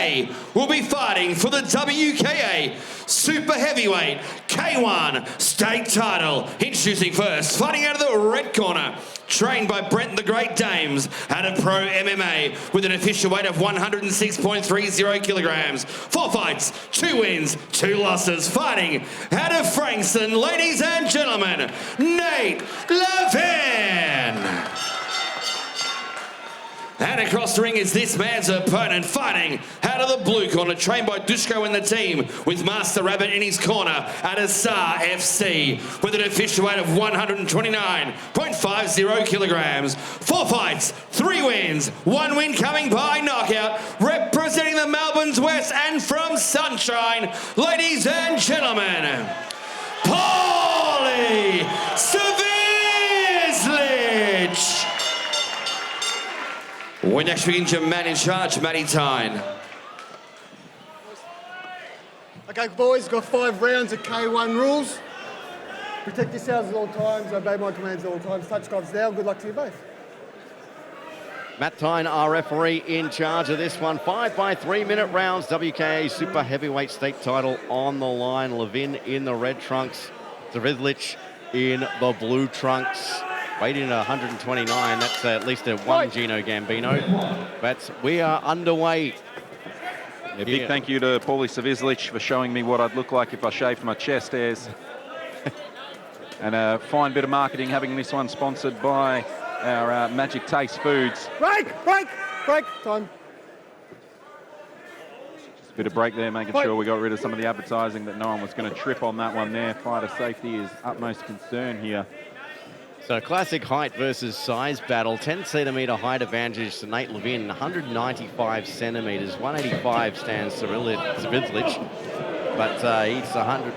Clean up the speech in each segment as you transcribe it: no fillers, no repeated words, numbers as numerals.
They will be fighting for the WKA Super Heavyweight K1 State title. Introducing first, fighting out of the red corner, trained by Brent the Great Dames out of Pro MMA with an official weight of 106.30 kilograms. 4 fights, 2 wins, 2 losses. Fighting out of Frankston, ladies and gentlemen, Nate Levin. And across the ring is this man's opponent, fighting out of the blue corner, trained by Dushko and the team, with Master Rabbit in his corner at a SAR FC, with an official weight of 129.50 kilograms. 4 fights, 3 wins, 1 win coming by knockout, representing the Melbourne's West and from Sunshine, ladies and gentlemen, Pauly Svzlic. We next begins your man in charge, Matty Tyne. Okay, boys, got 5 rounds of K1 rules. Protect yourselves at all times, obey my commands at all times. Touch gloves now. Good luck to you both. Matt Tyne, our referee, in charge of this one. 5 by 3-minute rounds. WKA Super Heavyweight State title on the line. Levin in the red trunks. Svzlic in the blue trunks. Weighing at 129, that's at least a 1 Gino Gambino. But we are underway. A big thank you to Pauly Svzlic for showing me what I'd look like if I shaved my chest hairs. And a fine bit of marketing having this one sponsored by our Magic Taste Foods. Break! Time. Just a bit of break there, making sure we got rid of some of the advertising, that no one was going to trip on that one there. Fighter safety is utmost concern here. So classic height versus size battle. 10 centimetre height advantage to Nate Levin. 195 centimetres. 185 stands Svzlic. But he's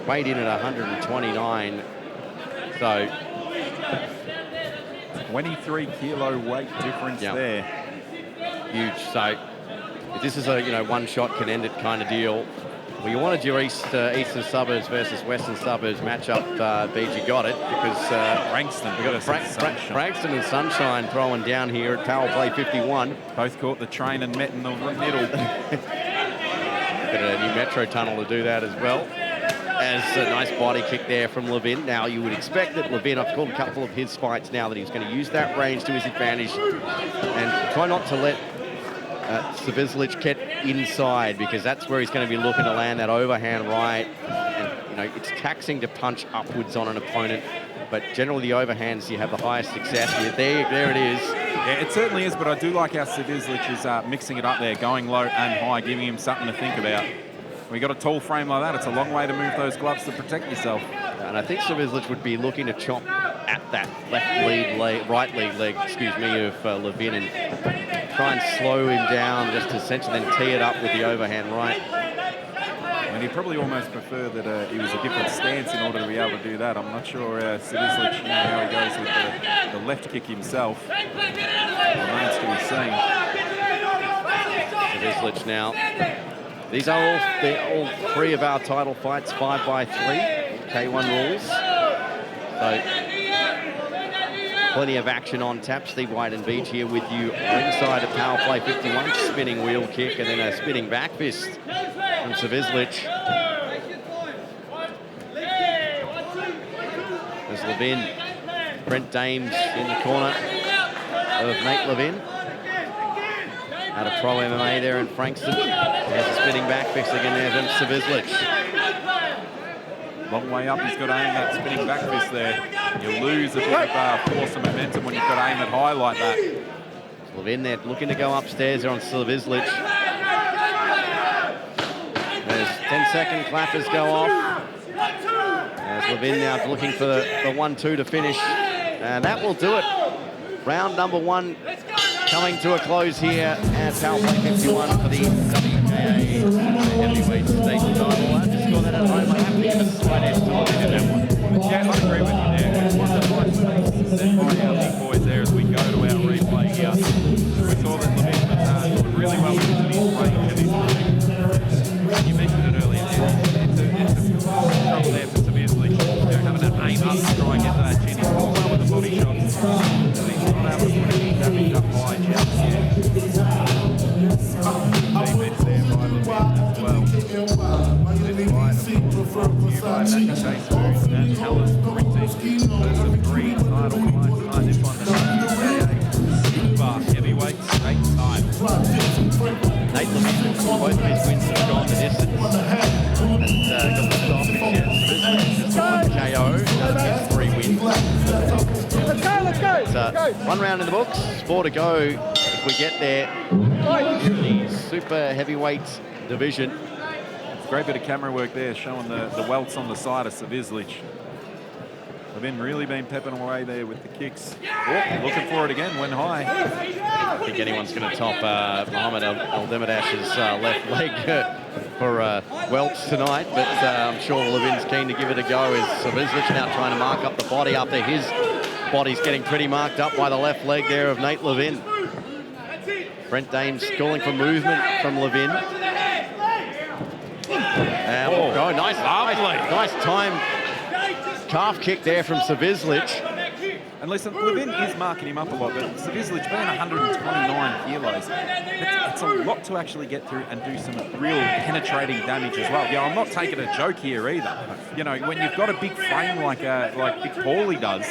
weighed in at 129. So 23 kilo weight difference there. Huge. So if this is a one shot can end it kind of deal. Well, you wanted your eastern suburbs versus western suburbs matchup, BG got it, because Frankston. We got Frankston and Sunshine throwing down here at Power Play 51. Both caught the train and met in the middle. Got a new metro tunnel to do that as well. As a nice body kick there from Levin. Now you would expect that Levin, I've called a couple of his fights now, that he's going to use that range to his advantage and try not to let Svzlic get inside, because that's where he's going to be looking to land that overhand right. And it's taxing to punch upwards on an opponent, but generally the overhands you have the highest success with. There it is. Yeah, it certainly is, but I do like how Svzlic is mixing it up there, going low and high, giving him something to think about. When you got a tall frame like that, it's a long way to move those gloves to protect yourself. And I think Svzlic would be looking to chop at that right lead leg, of Levin, and try and slow him down, just to essentially then tee it up with the overhand right. And he'd probably almost prefer that he was a different stance in order to be able to do that. I'm not sure Svzlic, how he goes with the left kick himself. Remains to be seen. Svzlic now. These are all 3 of our title fights, 5 by 3, K1 rules. So plenty of action on tap. Steve White and Beach here with you ringside at Power Play 51. Spinning wheel kick and then a spinning back fist from Svzlic. There's Levin. Brent Dames in the corner of Nate Levin. Out of Pro MMA there in Frankston. There's a spinning back fist again there from Svzlic. Long way up, he's got to aim that spinning back fist there. You lose a bit of force and momentum when you've got to aim it high like that. Levin there looking to go upstairs there on Svzlic. There's 10-second clappers go off. There's Levin now looking for the 1-2 to finish. And that will do it. Round number 1 coming to a close here at Power Play 51 for the WKA Heavyweight State title. I just score that at home. I have to give a slight edge to Levin in that one. Yeah, I agree with you there. It was a nice space set by our big boys there as we go to our replay here. We saw that Levin was doing really well with his range and his moving. You mentioned it earlier. It's a trouble there for Svzlic. Having to aim up to try and get to that chin. He's all well with the body shots. So he's not able to put any damage up high just yet. Defense there. This fight, of course, brought to you by Matthew Chase and Hellas Printing. First of 3 title fights tonight. This one, the WKA Super Heavyweight State title. Nate Levin, both of his wins have gone the distance. And got the stoppage, yes. Just one KO, another 3 wins. One round in the books, 4 to go if we get there. The super heavyweight division. Great bit of camera work there, showing the welts on the side of Svzlic. They've really been pepping away there with the kicks. Oh, looking for it again, went high. I think anyone's going to top Mohamed Al-Demadash's left leg for welts tonight, but I'm sure Levin's keen to give it a go. Is Svzlic now trying to mark up the body after his body's getting pretty marked up by the left leg there of Nate Levin. Brent Dames calling for movement from Levin. Nice time. Calf kick there from Svzlic. And listen, Levin is marking him up a lot, but Svzlic being 129 kilos, it's a lot to actually get through and do some real penetrating damage as well. Yeah, I'm not taking a joke here either. You know, when you've got a big frame like Big Pauly does,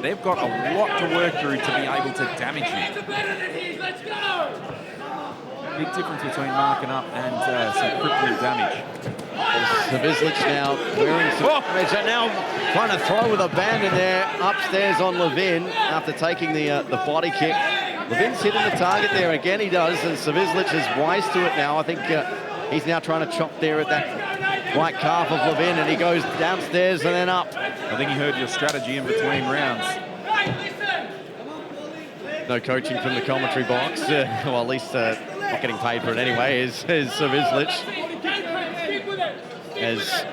they've got a lot to work through to be able to damage you. Big difference between marking up and some crippling damage. Svzlic now wearing some damage. Now trying to throw with abandon there upstairs on Levin after taking the body kick. Levin's hitting the target there again. He does, and Svzlic is wise to it now. I think he's now trying to chop there at that right calf of Levin, and he goes downstairs and then up. I think he heard your strategy in between rounds. No coaching from the commentary box. Well, at least not getting paid for it anyway, is Svzlic. As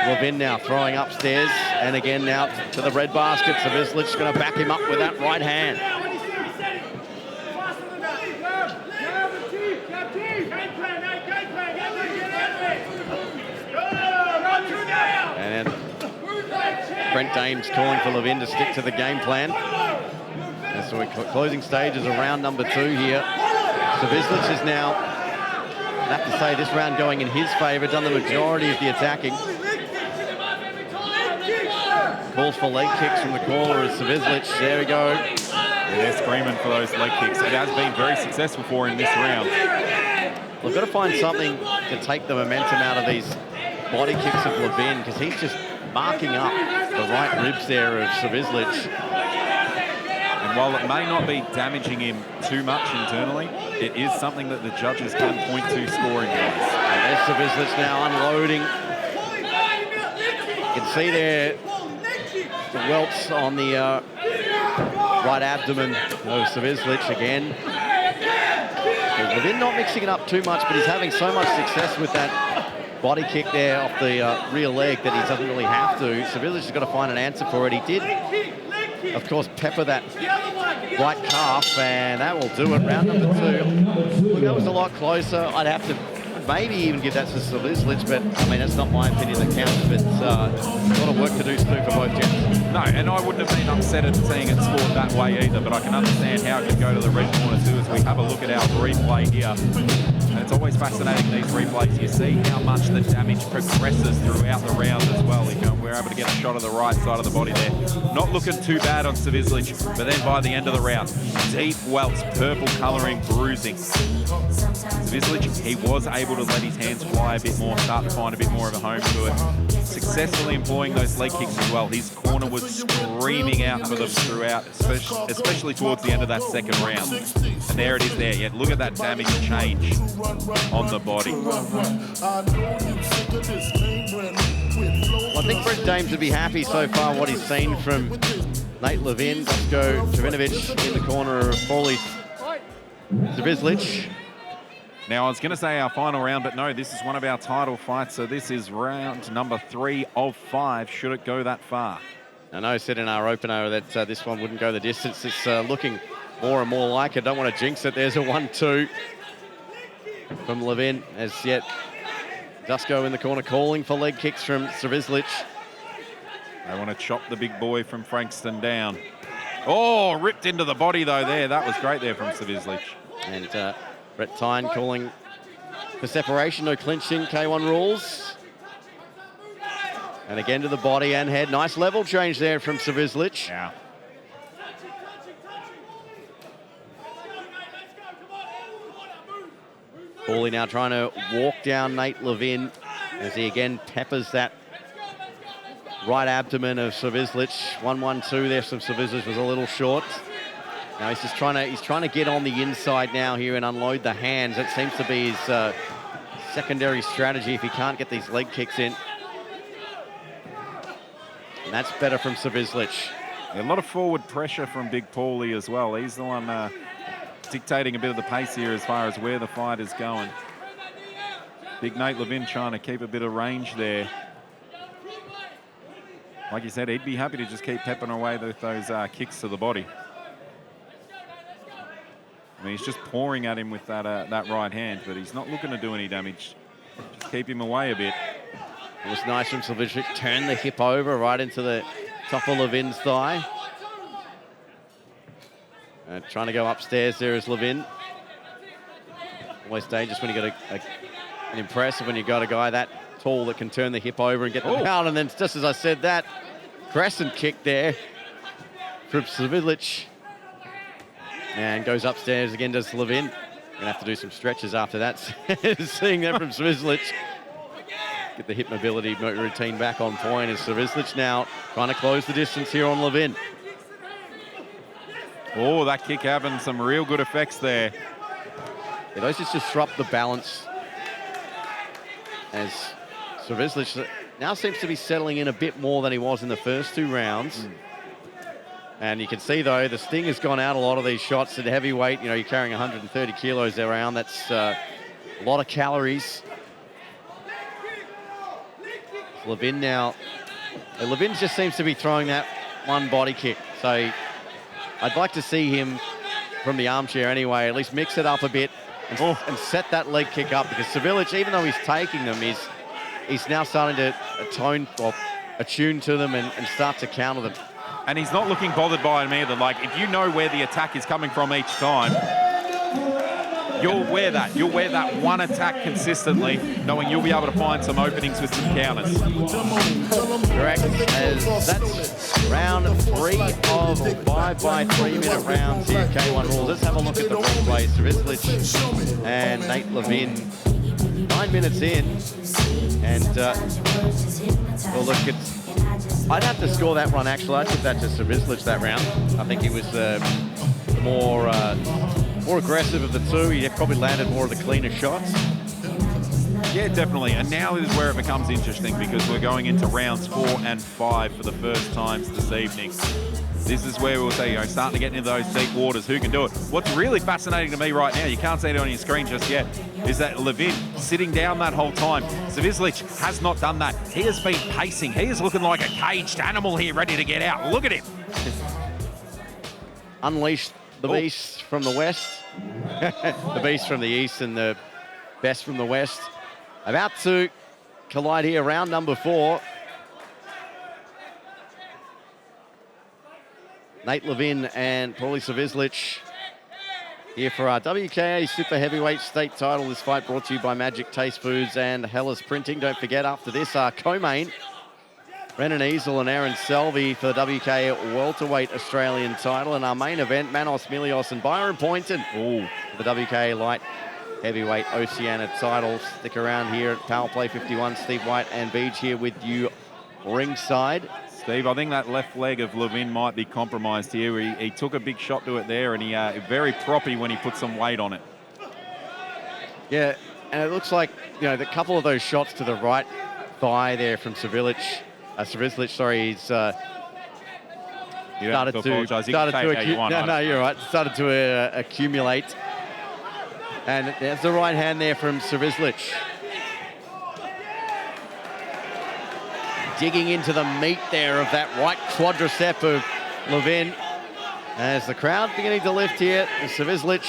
Levin now throwing upstairs, and again now to the red basket. Svzlic's going to back him up with that right hand. And Brent Dames calling for Levin to stick to the game plan. And so we're closing stages of round number 2 here. Svzlic is now, I have to say, this round going in his favour, done the majority of the attacking. Calls for leg kicks from the corner of Svzlic. There we go. Yeah, they're screaming for those leg kicks. It has been very successful for him this round. We've got to find something to take the momentum out of these body kicks of Levin, because he's just marking up the right ribs there of Svzlic. And while it may not be damaging him too much internally, it is something that the judges can point to scoring-wise. There's Svzlic now unloading. You can see there the welts on the right abdomen of Svzlic again. Levin not mixing it up too much, but he's having so much success with that body kick there off the rear leg that he doesn't really have to. Svzlic has got to find an answer for it. He did, of course, pepper that right calf, and that will do it. Round number 2. Look, that was a lot closer. I'd have to maybe even give that to Svzlic, but I mean, that's not my opinion that counts, but a lot of work to do still for both gents. No, and I wouldn't have been upset at seeing it scored that way either, but I can understand how it could go to the red corner too as we have a look at our replay here. And it's always fascinating, these replays. You see how much the damage progresses throughout the round as well. We're able to get a shot of the right side of the body there. Not looking too bad on Svzlic, but then by the end of the round, deep welts, purple colouring, bruising. Svzlic, he was able to let his hands fly a bit more, start to find a bit more of a home to it. Successfully employing those leg kicks as well. His corner was screaming out for them throughout, especially towards the end of that second round. And there it is there. Yeah, look at that damage change on the body. Well, I think Brent Dames would be happy so far what he's seen from Nate Levin. Dusko Trivinovic in the corner of Pauly Svzlic. Now, I was going to say our final round, but no, this is one of our title fights. So this is round number 3 of 5, should it go that far. I know I said in our opener that this one wouldn't go the distance. It's looking more and more like it. Don't want to jinx it. There's a 1-2 from Levin as yet. Dusko in the corner calling for leg kicks from Svzlic. They want to chop the big boy from Frankston down. Oh, ripped into the body though there. That was great there from Svzlic. And Brett Tyne calling for separation, no clinching, K1 rules. And again to the body and head. Nice level change there from Svzlic. Yeah. Pauly now trying to walk down Nate Levin as he again peppers that right abdomen of Svzlic. 1-1-2 there from Svzlic was a little short. Now he's just trying to get on the inside now here and unload the hands. That seems to be his secondary strategy if he can't get these leg kicks in. And that's better from Svzlic. A lot of forward pressure from Big Pauly as well. He's the one dictating a bit of the pace here as far as where the fight is going. Big Nate Levin trying to keep a bit of range there. Like you said, he'd be happy to just keep peppering away with those kicks to the body. I mean, he's just pouring at him with that right hand, but he's not looking to do any damage. Just keep him away a bit. It was nice from Svzlic. Turn the hip over right into the top of Levin's thigh. Trying to go upstairs there is Levin. Always dangerous when you got an impressive when you got a guy that tall that can turn the hip over and get them out. And then just as I said that, crescent kick there from Svzlic. And goes upstairs again, does Levin. Gonna have to do some stretches after that. Seeing that from Svzlic. Get the hip mobility routine back on point as Svzlic now trying to close the distance here on Levin. Oh, that kick having some real good effects there. Yeah, those just disrupt the balance as Svzlic now seems to be settling in a bit more than he was in the first two rounds. And you can see, though, the sting has gone out a lot of these shots at heavyweight. You know, you're carrying 130 kilos around. That's a lot of calories. Levin now. Levin just seems to be throwing that one body kick. So I'd like to see him from the armchair anyway, at least mix it up a bit and set that leg kick up, because Svzlic, even though he's taking them, he's now starting to attune to them and start to counter them. And he's not looking bothered by him either. Like, if you know where the attack is coming from each time, you'll wear that. You'll wear that one attack consistently, knowing you'll be able to find some openings with some counters. Correct, as that's round 3 of 5 by 3-minute rounds here at K1 rules. Let's have a look at the replay. Svzlic and Nate Levin, 9 minutes in, and well, look, I'd have to score that one, actually. I'd give that to Svzlic that round. I think he was more aggressive of the two. He probably landed more of the cleaner shots. Yeah, definitely. And now is where it becomes interesting, because we're going into rounds 4 and 5 for the first times this evening. This is where we'll say, starting to get into those deep waters. Who can do it? What's really fascinating to me right now, you can't see it on your screen just yet, is that Levin sitting down that whole time. Svzlic has not done that. He has been pacing. He is looking like a caged animal here, ready to get out. Look at him. Unleash the beast from the west. The beast from the east and the best from the west. About to collide here, round number 4. Nate Levin and Pauly Svzlic here for our WKA Super Heavyweight State title. This fight brought to you by Magic Taste Foods and Hellas Printing. Don't forget, after this, our co-main, Brennan Easel and Aaron Selvey for the WKA Welterweight Australian title. And our main event, Manos Milios and Byron Poynton for the WKA Light Heavyweight Oceania title. Stick around here at Power Play 51. Steve White and Beach here with you ringside. Steve, I think that left leg of Levin might be compromised here. He took a big shot to it there, and he very proppy when he put some weight on it. Yeah, and it looks like, the couple of those shots to the right thigh there from Svzlic, he's started to accumulate. And there's the right hand there from Svzlic. Digging into the meat there of that right quadricep of Levin. As the crowd beginning to lift here, Svzlic.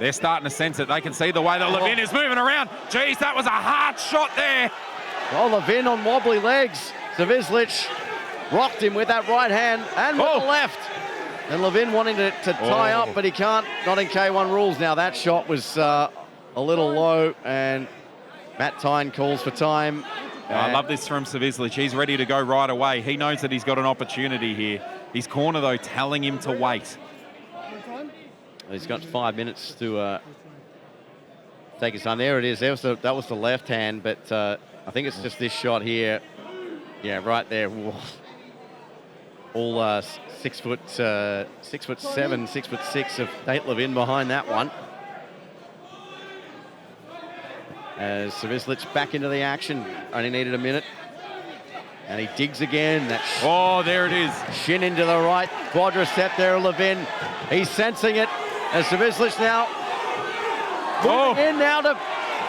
They're starting to sense it. They can see the way that Levin is moving around. Geez, that was a hard shot there. Well, Levin on wobbly legs. Svzlic rocked him with that right hand and with the left. And Levin wanting to tie up, but he can't. Not in K1 rules. Now that shot was a little low, and Matt Tyne calls for time. I love this from Svzlic. He's ready to go right away. He knows that he's got an opportunity here. His corner, though, telling him to wait. He's got 5 minutes to take his time. There it is. That was the left hand, but I think it's just this shot here. Yeah, right there. All 6'7", 6'6" of Nate Levin behind that one. As Svzlic back into the action, only needed a minute. And he digs again. Oh, there it is. Shin into the right, quadricep there, Levin. He's sensing it. As Svzlic now moving in now to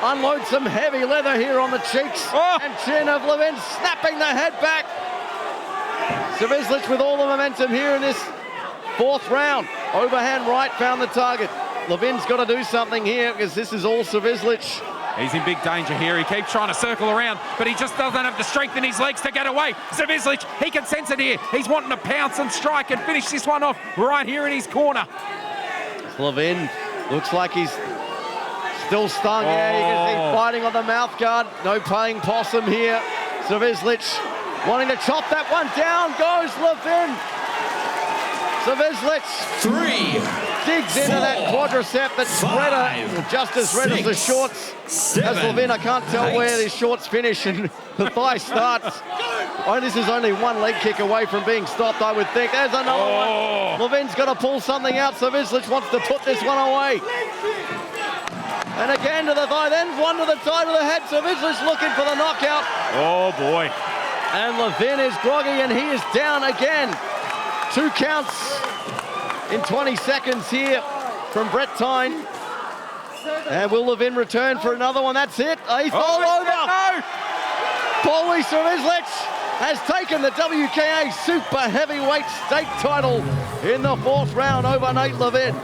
unload some heavy leather here on the cheeks and chin of Levin, snapping the head back. Svzlic with all the momentum here in this 4th round. Overhand right found the target. Levin's got to do something here because this is all Svzlic. He's in big danger here. He keeps trying to circle around, but he just doesn't have the strength in his legs to get away. Svzlic, he can sense it here. He's wanting to pounce and strike and finish this one off right here in his corner. Levin looks like he's still stung. Yeah, you can see fighting on the mouth guard. No playing possum here. Svzlic wanting to chop that one down. Goes Levin. Svzlic 3. Digs into that quadricep that's redder, just as red as the shorts. As Levin, I can't tell where these shorts finish and the thigh starts. Oh, this is only one leg kick away from being stopped, I would think. There's another one. Levin's got to pull something out. Svzlic wants to put this one away. And again to the thigh, then one to the side of the head. Svzlic looking for the knockout. Oh, boy. And Levin is groggy, and he is down again. 2 counts in 20 seconds here from Brett Tyne. And will Levin return for another one? That's it. He fell over. No. Pauly Svzlic has taken the WKA super heavyweight state title in the 4th round over Nate Levin.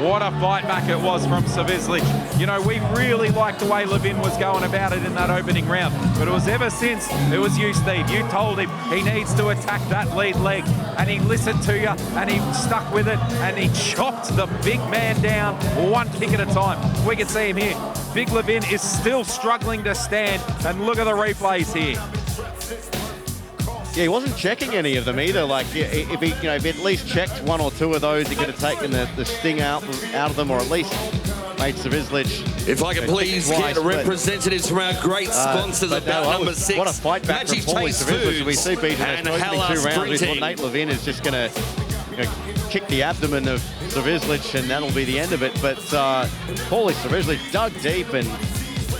What a fight back it was from Svzlic. You know, we really liked the way Levin was going about it in that opening round. But it was ever since, it was you, Steve. You told him he needs to attack that lead leg. And he listened to you, and he stuck with it, and he chopped the big man down one kick at a time. We can see him here. Big Levin is still struggling to stand, and look at the replays here. Yeah, he wasn't checking any of them either. Like, if he, if he at least checked 1 or 2 of those, he could have taken the sting out of them, or at least made Svzlic. If I could please get representatives from our great sponsors about number 6. What a fight back from Pauly Svzlic. We see Peter in those opening 2 rounds. We thought Nate Levin is just going to kick the abdomen of Svzlic, and that'll be the end of it. But Pauly Svzlic dug deep and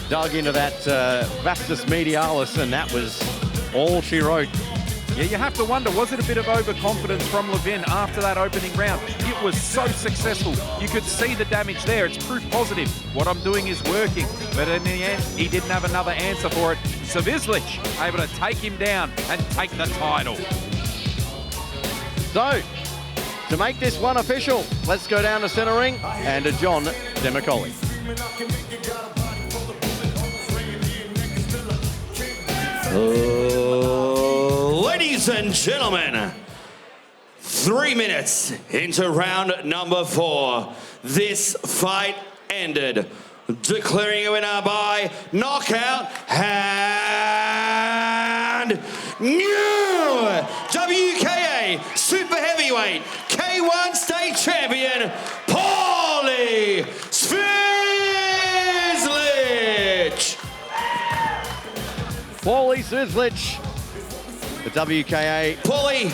dug into that vastus medialis, and that was all she wrote. Yeah, you have to wonder, was it a bit of overconfidence from Levin after that opening round? It was so successful. You could see the damage there. It's proof positive. What I'm doing is working. But in the end, he didn't have another answer for it. Svzlic able to take him down and take the title. So, to make this one official, let's go down to centre ring and to John Demicoli. Ladies and gentlemen, 3 minutes into round number 4. This fight ended, declaring a winner by knockout and new WKA Super Heavyweight K1 State Champion, Pauly Svzlic. Pauly Svzlic, the WKA. Pauly,